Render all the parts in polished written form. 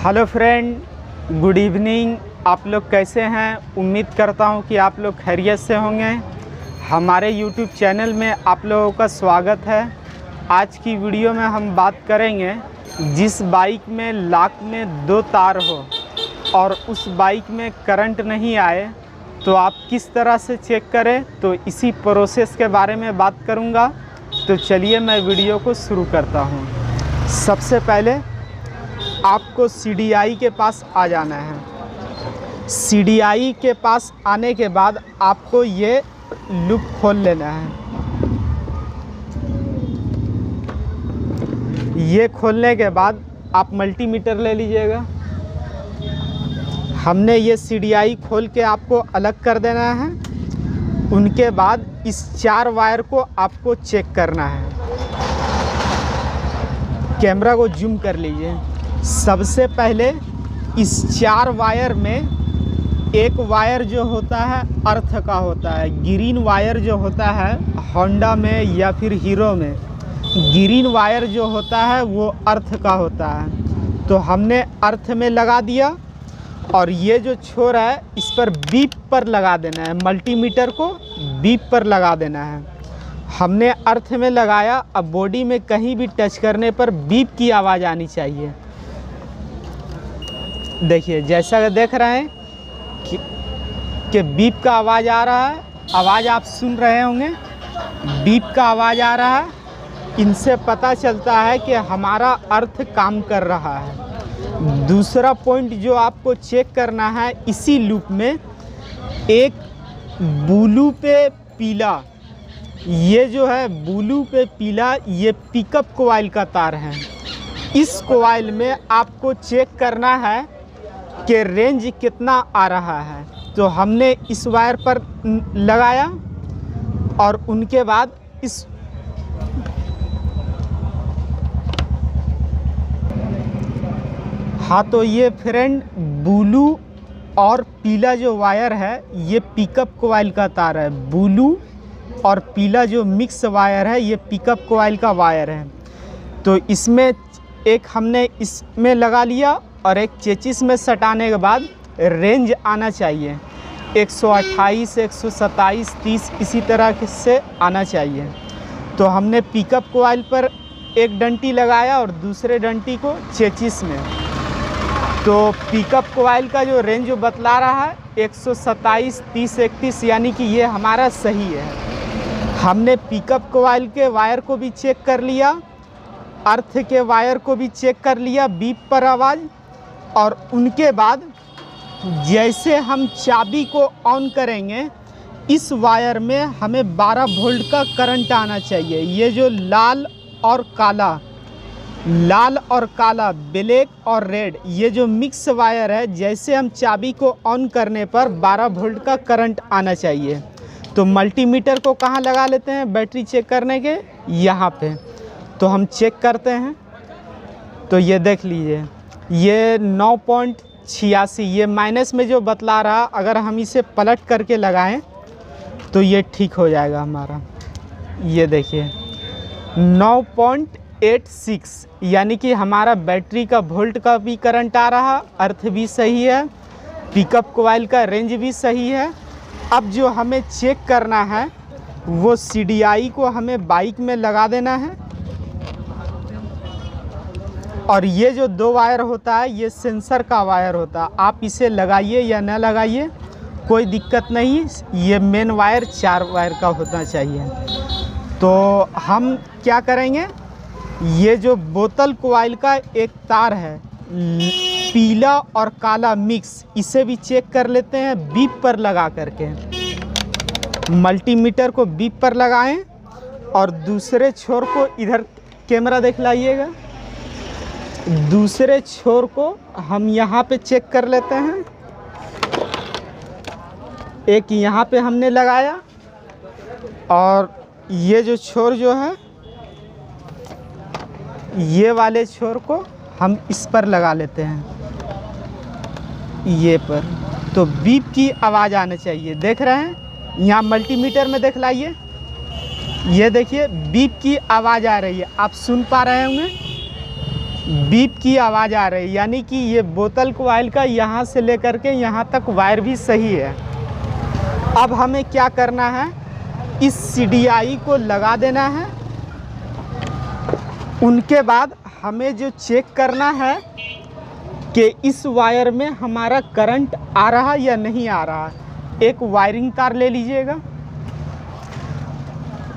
Hello friend, good evening. आप लोग कैसे हैं? उम्मीद करता हूं कि आप लोग खैरियत से होंगे। हमारे यूट्यूब चैनल में आप लोगों का स्वागत है। आज की वीडियो में हम बात करेंगे जिस बाइक में लॉक में 2 तार हो और उस बाइक में करंट नहीं आए तो आप किस तरह से चेक करें, तो इसी प्रोसेस के बारे में बात करूंगा। तो चलिए मैं वीडियो को शुरू करता हूं। सबसे पहले आपको CDI के पास आ जाना है। CDI के पास आने के बाद आपको ये लूप खोल लेना है। ये खोलने के बाद आप मल्टीमीटर ले लीजिएगा। हमने ये CDI खोल के आपको अलग कर देना है। उनके बाद इस 4 वायर को आपको चेक करना है। कैमरा को जूम कर लीजिए। सबसे पहले इस 4 वायर में एक वायर जो होता है अर्थ का होता है। ग्रीन वायर जो होता है होंडा में या फिर हीरो में, ग्रीन वायर जो होता है वो अर्थ का होता है। तो हमने अर्थ में लगा दिया और ये जो छोर है इस पर बीप पर लगा देना है। मल्टीमीटर को बीप पर लगा देना है। हमने अर्थ में लगाया। अब बॉडी में कहीं भी टच करने पर बीप की आवाज़ आनी चाहिए। देखिए, जैसा कि देख रहे हैं कि बीप का आवाज़ आ रहा है। आवाज़ आप सुन रहे होंगे, बीप का आवाज़ आ रहा है। इनसे पता चलता है कि हमारा अर्थ काम कर रहा है। दूसरा पॉइंट जो आपको चेक करना है, इसी लूप में एक ब्लू पे पीला, ये जो है ब्लू पे पीला, ये पिकअप कॉइल का तार है। इस कॉइल में आपको चेक करना है कि रेंज कितना आ रहा है। तो हमने इस वायर पर लगाया और उनके बाद इस तो ये फ्रेंड ब्लू और पीला जो वायर है ये पिकअप कॉइल का तार है। ब्लू और पीला जो मिक्स वायर है ये पिकअप कॉइल का वायर है। तो इसमें एक हमने इसमें लगा लिया और एक चेचिस में सटाने के बाद रेंज आना चाहिए 128, 127, 30 इसी तरह से आना चाहिए। तो हमने पिकअप कॉइल पर एक डंटी लगाया और दूसरे डंटी को चेचिस में। तो पिकअप कॉइल का जो रेंज बतला रहा है 127, 30, 31, यानी कि ये हमारा सही है। हमने पिकअप कॉइल के वायर को भी चेक कर लिया, अर्थ के वायर को भी चेक कर लिया बीप पर आवाज़। और उनके बाद जैसे हम चाबी को ऑन करेंगे इस वायर में हमें 12 वोल्ट का करंट आना चाहिए। ये जो लाल और काला, ब्लैक और रेड, ये जो मिक्स वायर है, जैसे हम चाबी को ऑन करने पर 12 वोल्ट का करंट आना चाहिए। तो मल्टीमीटर को कहाँ लगा लेते हैं बैटरी चेक करने के? यहाँ पे। तो हम चेक करते हैं। तो ये देख लीजिए, ये 9.86, ये माइनस में जो बतला रहा, अगर हम इसे पलट करके लगाएं तो ये ठीक हो जाएगा हमारा। ये देखिए 9.86, यानी कि हमारा बैटरी का वोल्ट का भी करंट आ रहा, अर्थ भी सही है, पिकअप कॉइल का रेंज भी सही है। अब जो हमें चेक करना है वो CDI को हमें बाइक में लगा देना है। और ये जो 2 वायर होता है ये सेंसर का वायर होता है। आप इसे लगाइए या न लगाइए कोई दिक्कत नहीं, ये मेन वायर 4 वायर का होना चाहिए। तो हम क्या करेंगे, ये जो बोतल कॉइल का एक तार है पीला और काला मिक्स, इसे भी चेक कर लेते हैं बीप पर लगा करके। मल्टीमीटर को बीप पर लगाएं और दूसरे छोर को इधर कैमरा देख लाइएगा। दूसरे छोर को हम यहाँ पे चेक कर लेते हैं। एक यहाँ पे हमने लगाया और ये जो छोर जो है ये वाले छोर को हम इस पर लगा लेते हैं, ये पर। तो बीप की आवाज़ आना चाहिए। देख रहे हैं यहाँ मल्टीमीटर में देख लाइए, ये देखिए बीप की आवाज़ आ रही है, आप सुन पा रहे होंगे। बीप की आवाज़ आ रही है, यानी कि ये बोतल कॉइल का यहाँ से लेकर के यहाँ तक वायर भी सही है। अब हमें क्या करना है, इस CDI को लगा देना है। उनके बाद हमें जो चेक करना है कि इस वायर में हमारा करंट आ रहा या नहीं आ रहा। एक वायरिंग तार ले लीजिएगा,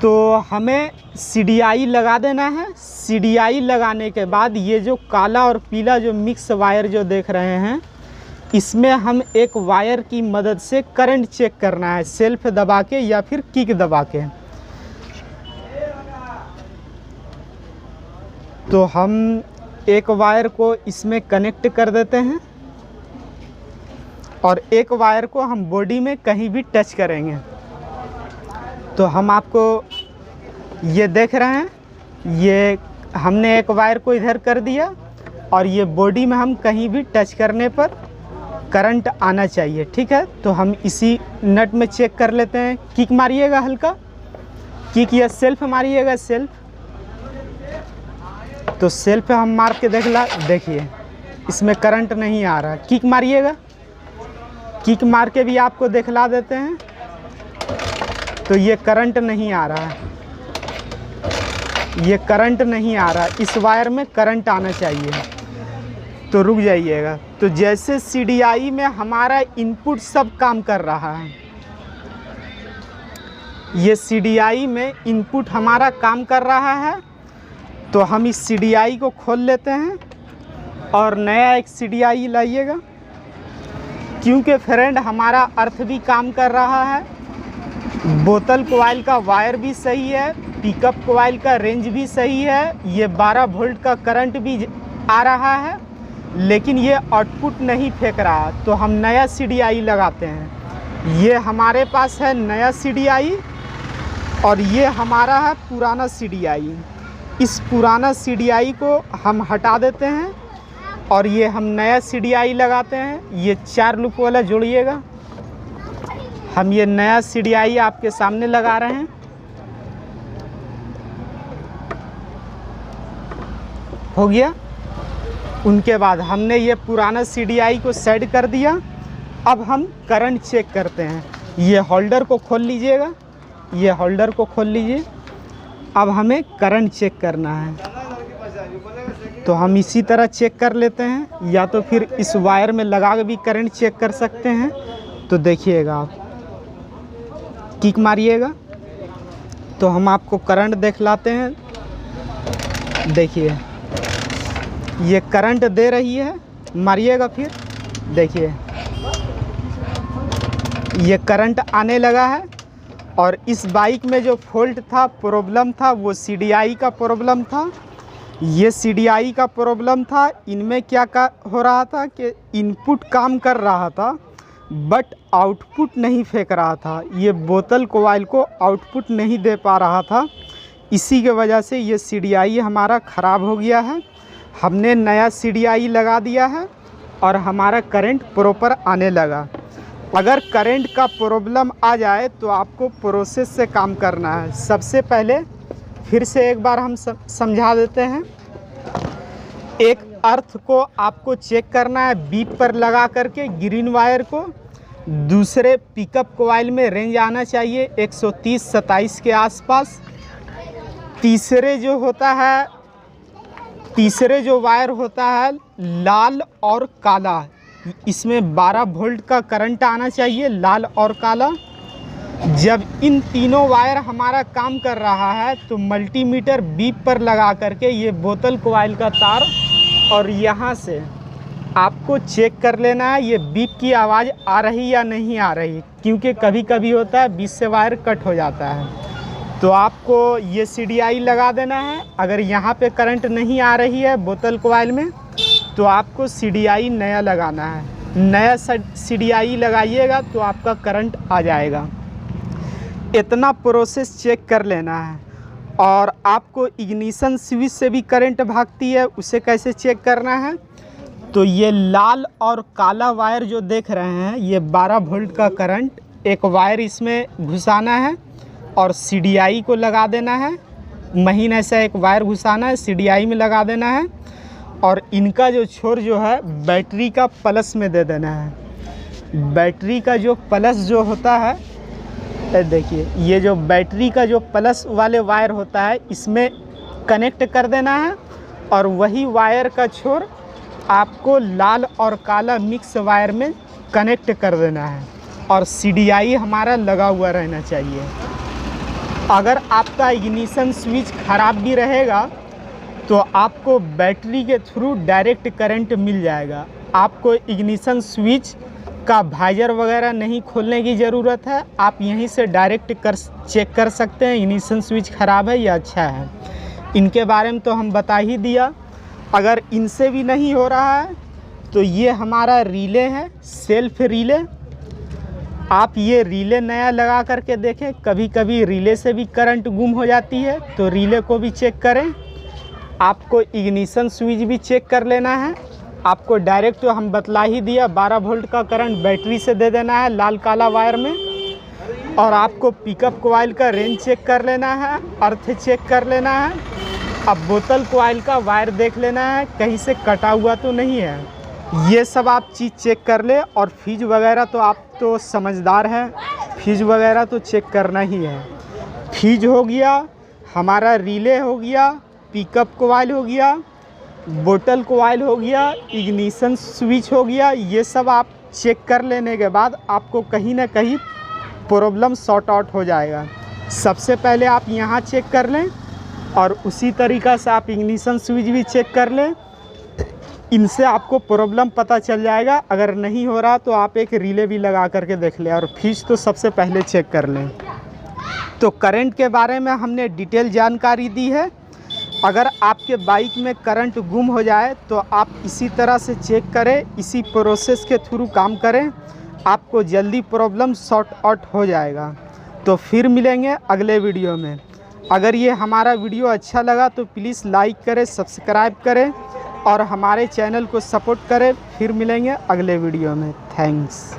तो हमें CDI लगा देना है। CDI लगाने के बाद ये जो काला और पीला जो मिक्स वायर जो देख रहे हैं, इसमें हम एक वायर की मदद से करंट चेक करना है, सेल्फ दबा के या फिर किक दबा के। तो हम एक वायर को इसमें कनेक्ट कर देते हैं और एक वायर को हम बॉडी में कहीं भी टच करेंगे। तो हम आपको ये देख रहे हैं, ये हमने एक वायर को इधर कर दिया और ये बॉडी में हम कहीं भी टच करने पर करंट आना चाहिए। ठीक है, तो हम इसी नट में चेक कर लेते हैं। किक मारिएगा, हल्का किक या सेल्फ मारिएगा, सेल्फ। तो सेल्फ हम मार के देखिए इसमें करंट नहीं आ रहा। किक मारिएगा, किक मार के भी आपको दिखला देते हैं। तो ये करंट नहीं आ रहा है, ये करंट नहीं आ रहा। इस वायर में करंट आना चाहिए। तो रुक जाइएगा। तो जैसे CDI में हमारा इनपुट सब काम कर रहा है, ये CDI में इनपुट हमारा काम कर रहा है, तो हम इस CDI को खोल लेते हैं और नया एक CDI लाइएगा। क्योंकि फ्रेंड हमारा अर्थ भी काम कर रहा है, बोतल कॉइल का वायर भी सही है, पिकअप कॉइल का रेंज भी सही है, ये 12 वोल्ट का करंट भी आ रहा है, लेकिन ये आउटपुट नहीं फेंक रहा। तो हम नया CDI लगाते हैं। ये हमारे पास है नया CDI और ये हमारा है पुराना CDI। इस पुराना CDI को हम हटा देते हैं और ये हम नया CDI लगाते हैं। ये 4 लूप वाला जोड़िएगा। हम ये नया CDI आपके सामने लगा रहे हैं। हो गया। उनके बाद हमने ये पुराना CDI को सेट कर दिया। अब हम करंट चेक करते हैं। ये होल्डर को खोल लीजिएगा, ये होल्डर को खोल लीजिए। अब हमें करंट चेक करना है, तो हम इसी तरह चेक कर लेते हैं, या तो फिर इस वायर में लगा के भी करंट चेक कर सकते हैं। तो देखिएगा आप, किक मारिएगा तो हम आपको करंट दिखलाते हैं। देखिए ये करंट दे रही है, मारिएगा फिर, देखिए ये करंट आने लगा है। और इस बाइक में जो फॉल्ट था, प्रॉब्लम था, वो CDI का प्रॉब्लम था। ये CDI का प्रॉब्लम था। इनमें क्या हो रहा था कि इनपुट काम कर रहा था बट आउटपुट नहीं फेंक रहा था। ये बोतल कॉइल को आउटपुट नहीं दे पा रहा था। इसी के वजह से ये CDI हमारा ख़राब हो गया है। हमने नया CDI लगा दिया है और हमारा करंट प्रॉपर आने लगा। अगर करंट का प्रॉब्लम आ जाए तो आपको प्रोसेस से काम करना है। सबसे पहले फिर से एक बार हम समझा देते हैं। एक अर्थ को आपको चेक करना है बीप पर लगा करके, ग्रीन वायर को। दूसरे पिकअप कॉइल में रेंज आना चाहिए 130-27 के आसपास। तीसरे जो वायर होता है लाल और काला, इसमें 12 वोल्ट का करंट आना चाहिए, लाल और काला। जब इन तीनों वायर हमारा काम कर रहा है तो मल्टीमीटर बीप पर लगा करके ये बोतल कॉइल का तार और यहाँ से आपको चेक कर लेना है ये बीप की आवाज़ आ रही या नहीं आ रही। क्योंकि कभी कभी होता है बीच से वायर कट हो जाता है। तो आपको ये CDI लगा देना है। अगर यहाँ पे करंट नहीं आ रही है बोतल कॉइल में तो आपको CDI नया लगाना है। नया CDI लगाइएगा तो आपका करंट आ जाएगा। इतना प्रोसेस चेक कर लेना है। और आपको इग्निशन स्विच से भी करंट भागती है, उसे कैसे चेक करना है। तो ये लाल और काला वायर जो देख रहे हैं, ये 12 वोल्ट का करंट, एक वायर इसमें घुसाना है और CDI को लगा देना है। महीन ऐसा एक वायर घुसाना है, CDI में लगा देना है और इनका जो छोर जो है बैटरी का प्लस में दे देना है। बैटरी का जो प्लस जो होता है, देखिए ये जो बैटरी का जो प्लस वाले वायर होता है इसमें कनेक्ट कर देना है, और वही वायर का छोर आपको लाल और काला मिक्स वायर में कनेक्ट कर देना है, और CDI हमारा लगा हुआ रहना चाहिए। अगर आपका इग्निशन स्विच ख़राब भी रहेगा तो आपको बैटरी के थ्रू डायरेक्ट करंट मिल जाएगा। आपको इग्निशन स्विच का वाइजर वगैरह नहीं खोलने की ज़रूरत है, आप यहीं से डायरेक्ट चेक कर सकते हैं इग्निशन स्विच ख़राब है या अच्छा है। इनके बारे में तो हम बता ही दिया। अगर इनसे भी नहीं हो रहा है तो ये हमारा रिले है, सेल्फ रिले। आप ये रिले नया लगा करके देखें, कभी कभी रिले से भी करंट गुम हो जाती है, तो रिले को भी चेक करें। आपको इग्निशन स्विच भी चेक कर लेना है। आपको डायरेक्ट तो हम बतला ही दिया, 12 वोल्ट का करंट बैटरी से दे देना है लाल काला वायर में, और आपको पिकअप कॉइल का रेंज चेक कर लेना है, अर्थ चेक कर लेना है। अब बोतल कॉइल का वायर देख लेना है कहीं से कटा हुआ तो नहीं है। ये सब आप चीज़ चेक कर ले। और फ्यूज वगैरह तो आप तो समझदार हैं, फ्यूज वगैरह तो चेक करना ही है। फ्यूज हो गया, हमारा रिले हो गया, पिकअप कॉइल हो गया, बोतल कॉइल हो गया, इग्निशन स्विच हो गया। ये सब आप चेक कर लेने के बाद आपको कहीं ना कहीं प्रॉब्लम सॉर्ट आउट हो जाएगा। सबसे पहले आप यहाँ चेक कर लें, और उसी तरीक़ा से आप इग्निशन स्विच भी चेक कर लें। इनसे आपको प्रॉब्लम पता चल जाएगा। अगर नहीं हो रहा तो आप एक रिले भी लगा करके देख लें, और फ्यूज तो सबसे पहले चेक कर लें। तो करंट के बारे में हमने डिटेल जानकारी दी है। अगर आपके बाइक में करंट गुम हो जाए तो आप इसी तरह से चेक करें, इसी प्रोसेस के थ्रू काम करें, आपको जल्दी प्रॉब्लम सॉर्ट आउट हो जाएगा। तो फिर मिलेंगे अगले वीडियो में। अगर ये हमारा वीडियो अच्छा लगा तो प्लीज़ लाइक करें, सब्सक्राइब करें और हमारे चैनल को सपोर्ट करें। फिर मिलेंगे अगले वीडियो में। थैंक्स।